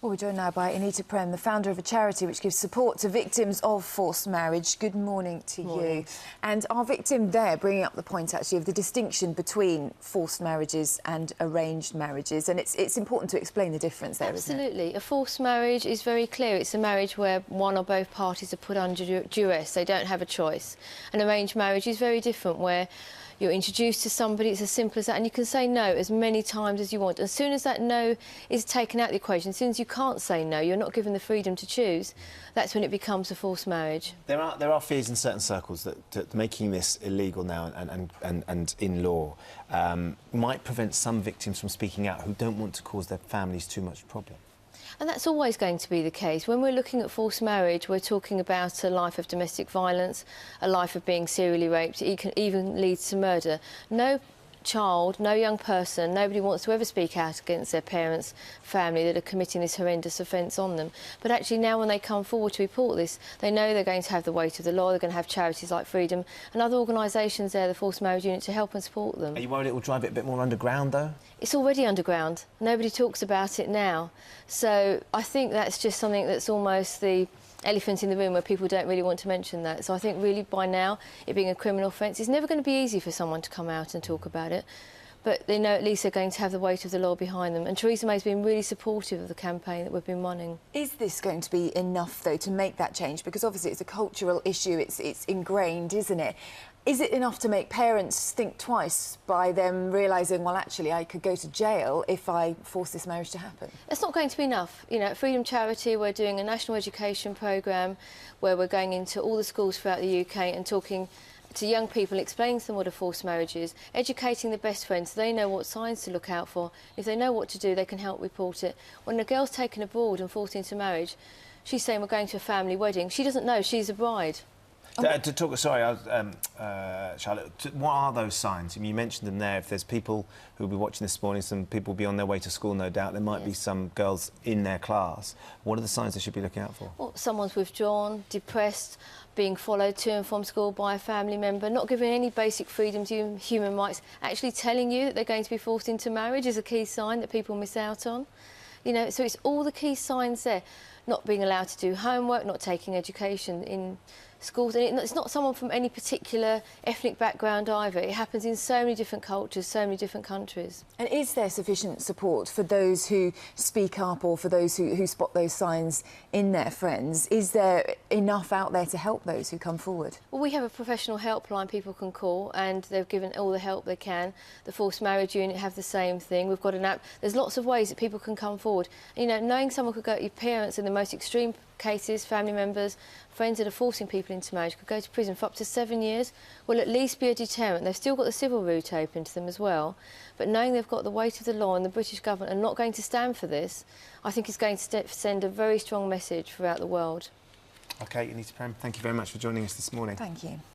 Well, we're joined now by Anita Prem, the founder of a charity which gives support to victims of forced marriage. Good morning to you. And our victim there bringing up the point, actually, of the distinction between forced marriages and arranged marriages. And it's important to explain the difference there, isn't it? Absolutely. A forced marriage is very clear. It's a marriage where one or both parties are put under duress. They don't have a choice. An arranged marriage is very different, where you're introduced to somebody, it's as simple as that, and you can say no as many times as you want. As soon as that no is taken out of the equation, as soon as you can't say no, you're not given the freedom to choose, that's when it becomes a forced marriage. There are fears in certain circles that making this illegal now and in law might prevent some victims from speaking out who don't want to cause their families too much problem. And that's always going to be the case. When we're looking at forced marriage, we're talking about a life of domestic violence, a life of being serially raped. It can even lead to murder. No child, no young person, nobody wants to ever speak out against their parents, family that are committing this horrendous offence on them. But actually now when they come forward to report this, they know they're going to have the weight of the law, they're going to have charities like Freedom and other organisations there, the Forced Marriage Unit, to help and support them. Are you worried it will drive it a bit more underground, though? It's already underground. Nobody talks about it now. So I think that's just something that's almost the elephant in the room, where people don't really want to mention that. So I think really by now, it being a criminal offence, it's never going to be easy for someone to come out and talk about it. But they know at least they're going to have the weight of the law behind them. And Theresa May's been really supportive of the campaign that we've been running. Is this going to be enough, though, to make that change? Because obviously it's a cultural issue, it's ingrained, isn't it? Is it enough to make parents think twice by them realising, well, actually, I could go to jail if I force this marriage to happen? It's not going to be enough. You know, at Freedom Charity, we're doing a national education programme where we're going into all the schools throughout the UK and talking to young people, explaining to them what a forced marriage is, educating the best friends so they know what signs to look out for. If they know what to do, they can help report it. When a girl's taken abroad and forced into marriage, she's saying we're going to a family wedding. She doesn't know she's a bride. Charlotte, what are those signs? I mean, you mentioned them there. If there's people who'll be watching this morning, some people will be on their way to school, no doubt. There might be some girls in their class. What are the signs they should be looking out for? Well, someone's withdrawn, depressed, being followed to and from school by a family member, not giving any basic freedoms, human rights. Actually telling you that they're going to be forced into marriage is a key sign that people miss out on. You know, so it's all the key signs there. Not being allowed to do homework, not taking education in schools. And it's not someone from any particular ethnic background either. It happens in so many different cultures, so many different countries. And is there sufficient support for those who speak up, or for those who spot those signs in their friends? Is there enough out there to help those who come forward? Well, we have a professional helpline people can call, and they've given all the help they can. The Forced Marriage Unit have the same thing. We've got an app. There's lots of ways that people can come forward. You know, knowing someone could go to your parents in the most extreme cases, family members, friends that are forcing people into marriage, could go to prison for up to 7 years, will at least be a deterrent. They've still got the civil route open to them as well, but knowing they've got the weight of the law and the British government are not going to stand for this, I think is going to send a very strong message throughout the world. OK, Anita Prem, thank you very much for joining us this morning. Thank you.